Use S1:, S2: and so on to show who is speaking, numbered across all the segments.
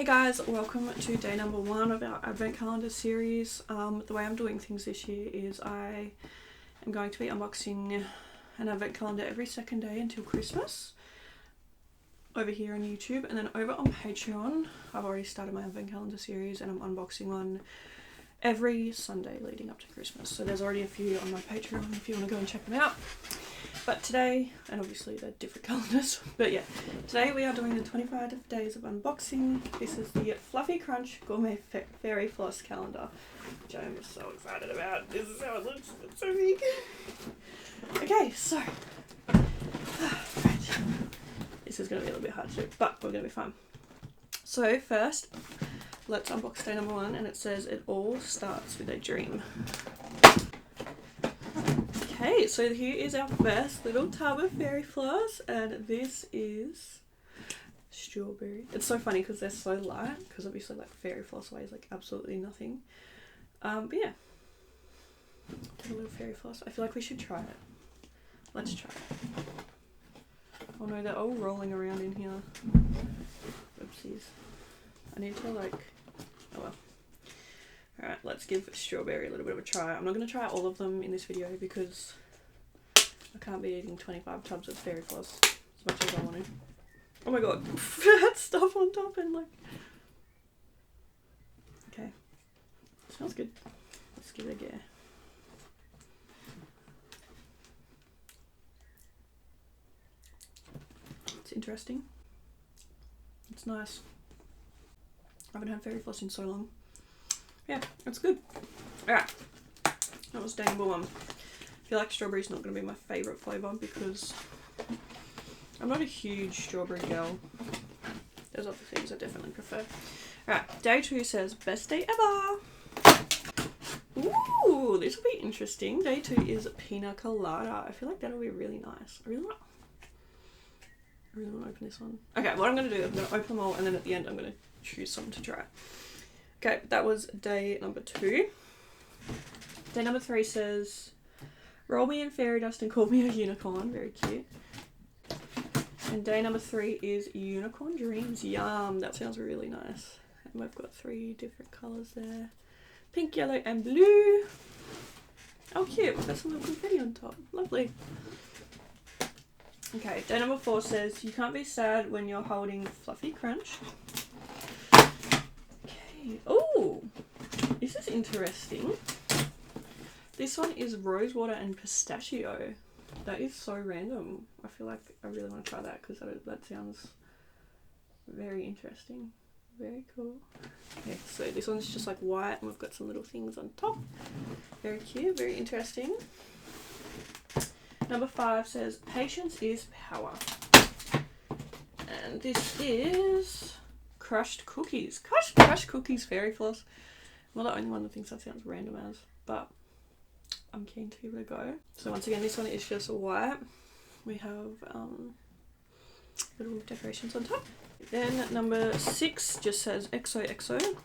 S1: Hey guys, welcome to day number 1 of our advent calendar series. The way I'm doing things this year is I am going to be unboxing an advent calendar every second day until Christmas over here on YouTube, and then over on Patreon I've already started my advent calendar series and I'm unboxing one every Sunday leading up to Christmas. So there's already a few on my Patreon if you want to go and check them out. But today, and obviously they're different calendars, but yeah, today we are doing the 25 days of unboxing. This is the Fluffy Crunch Gourmet Fairy Floss calendar, which I'm so excited about. This is how it looks. It's so big. Okay, so, right. This is going to be a little bit hard to do, but we're going to be fine. So first, let's unbox day number 1, and it says it all starts with a dream. Okay, so here is our first little tub of fairy floss, and this is strawberry. It's so funny because they're so light, because obviously like fairy floss weighs like absolutely nothing. But yeah, a little fairy floss. I feel like we should try it. Let's try it. Oh no, they're all rolling around in here. Oopsies. I need to like, oh well. Alright, let's give strawberry a little bit of a try. I'm not going to try all of them in this video because I can't be eating 25 tubs of fairy floss as much as I want to. Oh my god, that stuff on top and like... Okay, smells good. Let's give it a go. It's interesting. It's nice. I haven't had fairy floss in so long. Yeah, it's good. Alright, that was day number 1. I feel like strawberry's not going to be my favourite flavour because I'm not a huge strawberry girl. There's other things I definitely prefer. Alright, day 2 says best day ever. Ooh, this will be interesting. Day 2 is pina colada. I feel like that'll be really nice. I really want to open this one. Okay, what I'm going to do, I'm going to open them all and then at the end I'm going to choose some to try. Okay, that was day number 2. Day number 3 says, roll me in fairy dust and call me a unicorn. Very cute. And day number 3 is unicorn dreams. Yum, that sounds really nice. And we've got 3 different colours there. Pink, yellow and blue. Oh cute, we've got some little confetti on top. Lovely. Okay, day number 4 says, you can't be sad when you're holding Fluffy Crunch. Oh, this is interesting. This one is rosewater and pistachio. That is so random. I feel like I really want to try that because that sounds very interesting. Very cool. Okay, so this one's just like white and we've got some little things on top. Very cute, very interesting. Number 5 says, patience is power. And this is... crushed cookies. Crushed cookies fairy floss. I'm not the only one that thinks that sounds random as, but I'm keen to give it a go. So once again, this one is just white. We have little decorations on top. Then number 6 just says XOXO.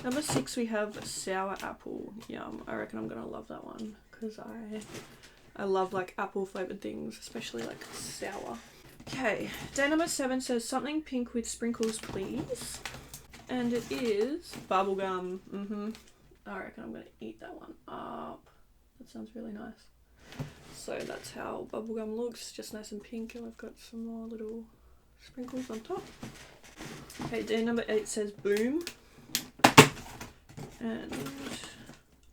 S1: Number 6 we have sour apple. Yum. I reckon I'm gonna love that one because I love like apple flavored things, especially like sour. Okay, day number 7 says something pink with sprinkles please. And it is bubblegum. I reckon I'm going to eat that one up. That sounds really nice. So that's how bubblegum looks, just nice and pink, and we've got some more little sprinkles on top. Okay, day number 8 says boom. And,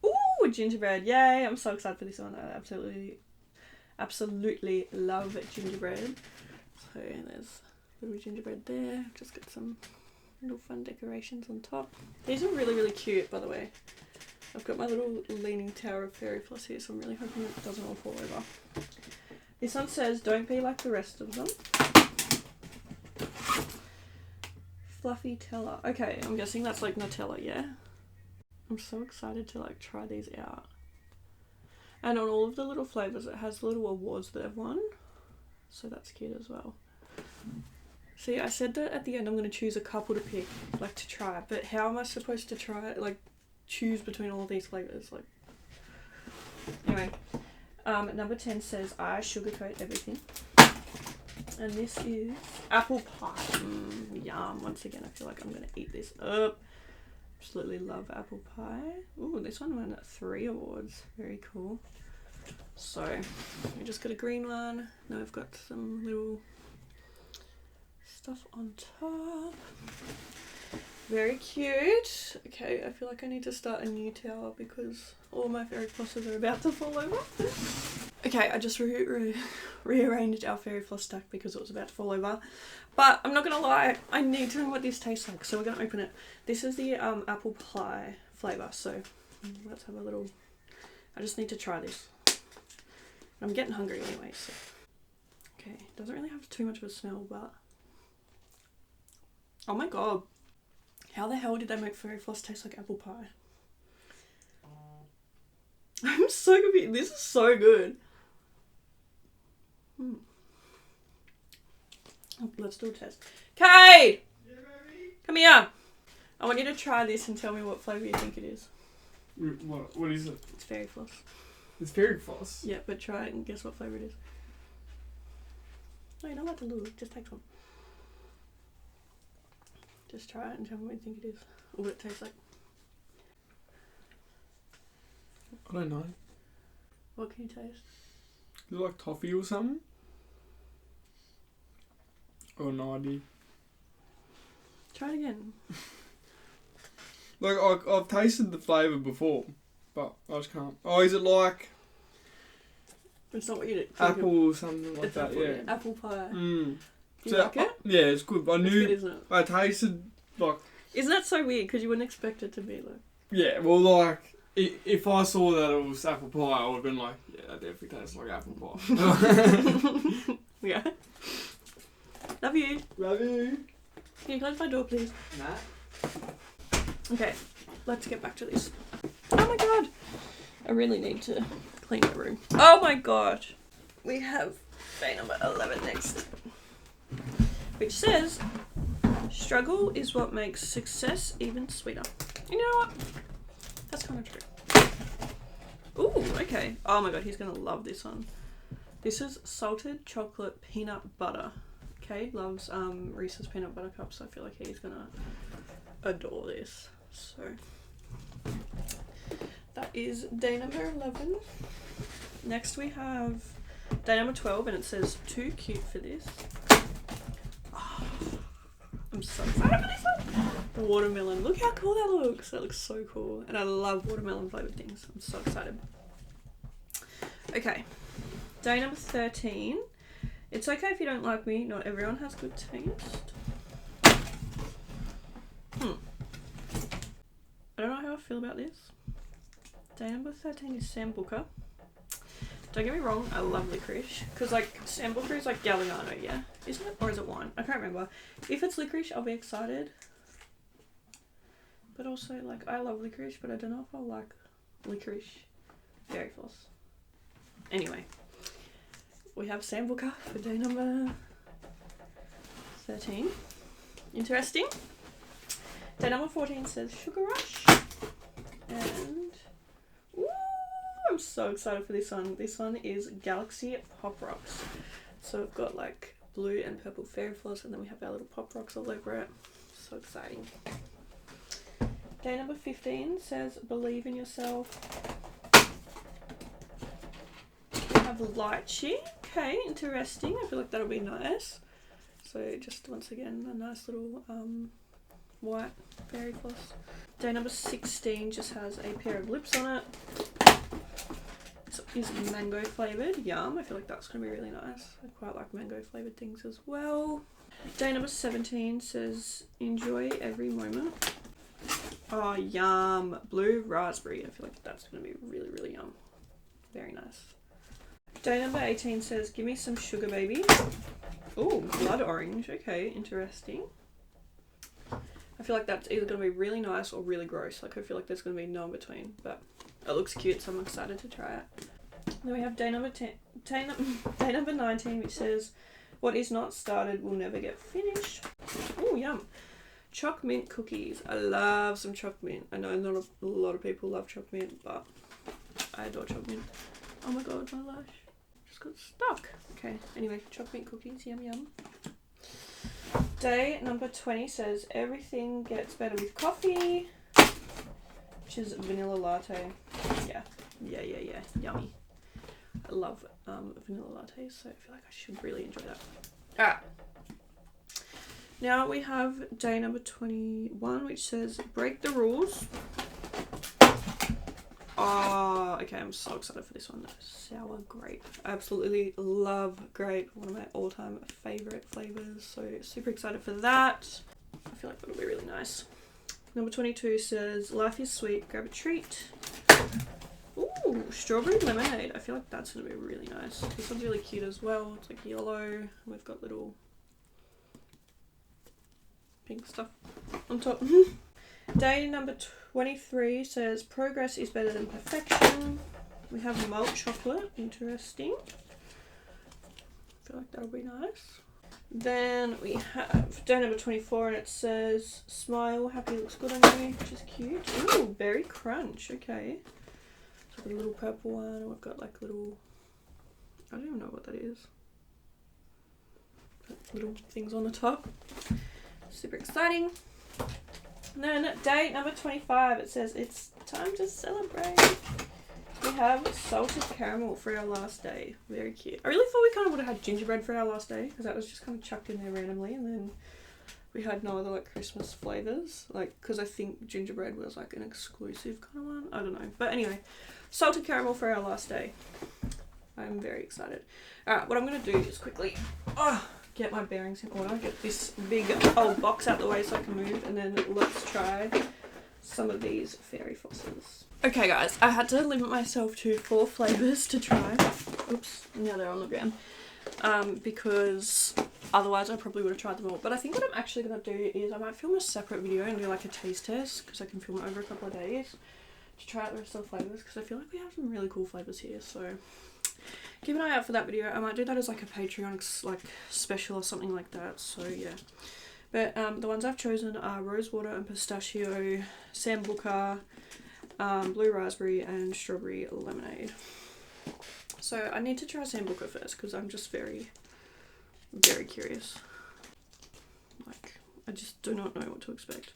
S1: ooh, gingerbread, yay, I'm so excited for this one. I absolutely love gingerbread. So there's a little gingerbread there. Just got some little fun decorations on top. These are really, really cute, by the way. I've got my little leaning tower of fairy floss here, so I'm really hoping it doesn't all fall over. This one says, don't be like the rest of them. Fluffy Teller. Okay, I'm guessing that's like Nutella, yeah? I'm so excited to like try these out. And on all of the little flavours, it has little awards that I've won. So that's cute as well. See, I said that at the end I'm going to choose a couple to pick, like to try, but how am I supposed to try it, like choose between all of these flavours? Like, anyway, number 10 says I sugarcoat everything. And this is apple pie. Yum. Yum. Once again, I feel like I'm going to eat this up. Absolutely love apple pie. Ooh, this one won 3 awards. Very cool. So, we just got a green one. Now we've got some little stuff on top. Very cute. Okay, I feel like I need to start a new tower because all my fairy flosses are about to fall over. Okay, I just rearranged our fairy floss stack because it was about to fall over. But I'm not going to lie, I need to know what this tastes like, so we're going to open it. This is the apple pie flavour, so let's have a little... I just need to try this. I'm getting hungry anyway, so... Okay, doesn't really have too much of a smell, but... Oh my god. How the hell did they make fairy floss taste like apple pie? I'm so confused. This is so good. Let's do a test. Cade! Yeah, baby? Come here. I want you to try this and tell me what flavour you think it is.
S2: What is it?
S1: It's fairy floss.
S2: It's fairy floss?
S1: Yeah, but try it and guess what flavour it is. No, you don't have to look. Just take some. Just try it and tell me what you think it is. Or what it tastes like.
S2: I don't know.
S1: What can you taste?
S2: Is it like toffee or something? Oh, no idea.
S1: Try it again.
S2: Like, I've tasted the flavour before, but I just can't. Oh, is it like...
S1: It's not what you did.
S2: Apple or something like
S1: it's
S2: that,
S1: apple,
S2: yeah.
S1: Apple pie.
S2: Mm.
S1: Do you like it?
S2: Yeah, it's good. I knew...
S1: It's good, isn't it?
S2: I tasted, like...
S1: Isn't that so weird? Because you wouldn't expect it to be like...
S2: Yeah, well, like, if I saw that it was apple pie, I would have been like, yeah, that definitely tastes like apple pie.
S1: Yeah. Love you.
S2: Love you.
S1: Can you close my door, please?
S2: Nah.
S1: Okay, let's get back to this. Oh my god! I really need to clean the room. Oh my god! We have day number 11 next. Which says, struggle is what makes success even sweeter. You know what? That's kind of true. Ooh, okay. Oh my god, he's gonna love this one. This is salted chocolate peanut butter. Cade loves Reese's peanut butter cups, so I feel like he's gonna adore this. So that is day number 11. Next we have day number 12, and it says too cute for this. Oh, I'm so excited for this one. Watermelon. Look how cool that looks. That looks so cool. And I love watermelon flavoured things. I'm so excited. Okay. Day number 13. It's okay if you don't like me. Not everyone has good taste. I don't know how I feel about this. Day number 13 is Sambuca. Don't get me wrong, I love licorice. Because, like, Sambuca is like Galliano, yeah? Isn't it? Or is it wine? I can't remember. If it's licorice, I'll be excited. But also, like, I love licorice, but I don't know if I'll like licorice fairy floss. Anyway. We have Sambuca for day number 13. Interesting. Day number 14 says Sugar Rush. And ooh, I'm so excited for this one. This one is Galaxy Pop Rocks. So we've got like blue and purple fairy floss, and then we have our little pop rocks all over it. So exciting. Day number 15 says Believe in Yourself. We have Lychee. Okay, interesting. I feel like that'll be nice. So just once again, a nice little white fairy floss. Day number 16 just has a pair of lips on it. This is mango flavoured. Yum. I feel like that's going to be really nice. I quite like mango flavoured things as well. Day number 17 says enjoy every moment. Oh, yum. Blue raspberry. I feel like that's going to be really, really yum. Very nice. Day number 18 says give me some sugar, baby. Oh, blood orange. Okay, interesting. I feel like that's either going to be really nice or really gross. Like, I feel like there's going to be no in between. But it looks cute, so I'm excited to try it. Then we have day number 19, which says, what is not started will never get finished. Oh, yum. Choc mint cookies. I love some choc mint. I know not a lot of people love choc mint, but I adore choc mint. Oh my god, my lash just got stuck. Okay, anyway, choc mint cookies. Yum, yum. Day number 20 says everything gets better with coffee, which is vanilla latte. Yeah. Yummy. I love vanilla lattes, so I feel like I should really enjoy that. Alright. Now we have day number 21, which says break the rules. Oh, okay, I'm so excited for this one. Sour grape. I absolutely love grape. One of my all-time favourite flavours. So super excited for that. I feel like that'll be really nice. Number 22 says life is sweet, grab a treat. Ooh, strawberry lemonade. I feel like that's going to be really nice. This one's really cute as well. It's like yellow. We've got little pink stuff on top. Day number 23 says progress is better than perfection. We have malt chocolate. Interesting. I feel like that'll be nice. Then we have day number 24 and it says smile, happy looks good on you, which is cute. Ooh, berry crunch. Okay. So we've got a little purple one and we've got like little, I don't even know what that is. Little things on the top. Super exciting. And then day number 25, it says it's time to celebrate. We have salted caramel for our last day. Very cute. I really thought we kind of would have had gingerbread for our last day because that was just kind of chucked in there randomly, and then we had no other like Christmas flavours, like because I think gingerbread was like an exclusive kind of one. I don't know, but anyway, salted caramel for our last day. I'm very excited. All right, what I'm gonna do is quickly get my bearings in order, get this big old box out the way so I can move, and then let's try some of these fairy flosses. Okay guys, I had to limit myself to 4 flavours to try. Oops, now they're on the ground. Because otherwise I probably would have tried them all. But I think what I'm actually going to do is I might film a separate video and do like a taste test, because I can film it over a couple of days to try out the rest of the flavours, because I feel like we have some really cool flavours here. So keep an eye out for that video. I might do that as like a Patreon like special or something like that. So yeah. But the ones I've chosen are rosewater and pistachio, sambuca, blue raspberry and strawberry lemonade. So I need to try sambuca first because I'm just very, very curious. Like, I just do not know what to expect.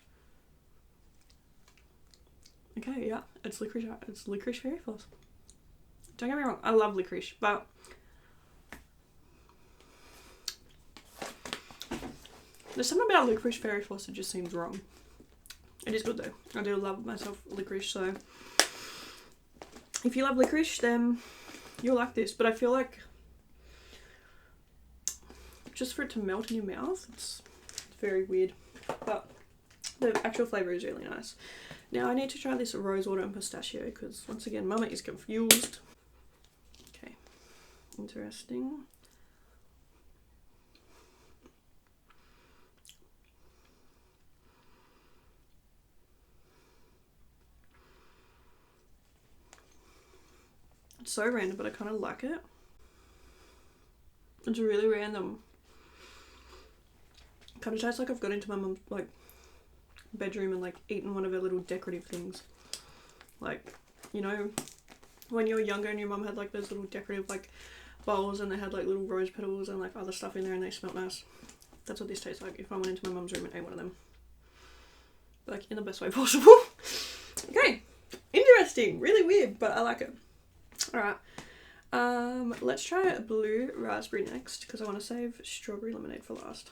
S1: Okay, yeah, it's licorice. It's licorice fairy floss. Don't get me wrong, I love licorice, but there's something about licorice fairy floss that just seems wrong. It is good though. I do love myself licorice, so if you love licorice, then you'll like this. But I feel like just for it to melt in your mouth, it's very weird. But the actual flavour is really nice. Now I need to try this rosewater and pistachio because once again, Mama is confused. Okay, interesting. It's so random, but I kind of like it. It's really random. Kind of tastes like I've got into my mum's like bedroom and like eaten one of her little decorative things. Like, you know, when you were younger and your mum had like those little decorative like bowls and they had like little rose petals and like other stuff in there and they smelled nice. That's what this tastes like if I went into my mum's room and ate one of them. Like in the best way possible. Okay, interesting, really weird, but I like it. Alright, let's try blue raspberry next because I want to save strawberry lemonade for last.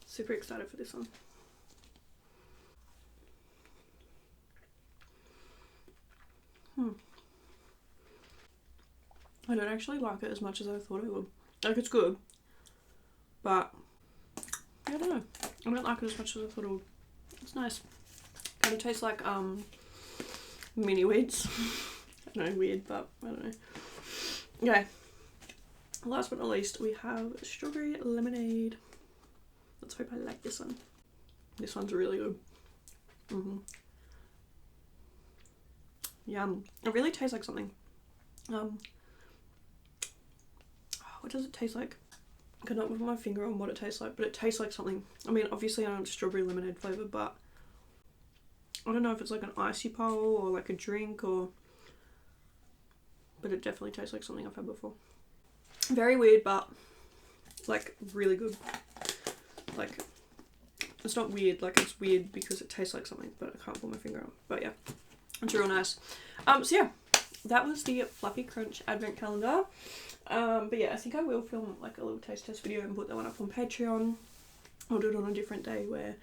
S1: Super excited for this one. I don't actually like it as much as I thought I would. Like, it's good, but I don't know. I don't like it as much as I thought it would. It's nice. Kind of tastes like mini weeds. I know, weird, but I don't know. Okay. Last but not least, we have strawberry lemonade. Let's hope I like this one. This one's really good. Yum. It really tastes like something. What does it taste like? I cannot put my finger on what it tastes like, but it tastes like something. I mean, obviously I know it's strawberry lemonade flavour, but I don't know if it's like an icy pole or like a drink or... But it definitely tastes like something I've had before. Very weird, but like really good. like, it's not weird, like it's weird because it tastes like something, but I can't put my finger on. But yeah, it's real nice. So yeah, that was the Fluffy Crunch advent calendar. But yeah, I think I will film like a little taste test video and put that one up on Patreon. I'll do it on a different day where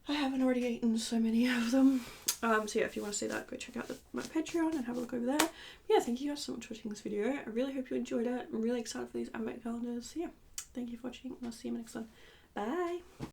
S1: I haven't already eaten so many of them. So yeah, if you want to see that, go check out my Patreon and have a look over there. But yeah, thank you guys so much for watching this video. I really hope you enjoyed it. I'm really excited for these advent calendars. So yeah, thank you for watching and I'll see you in the next one. Bye!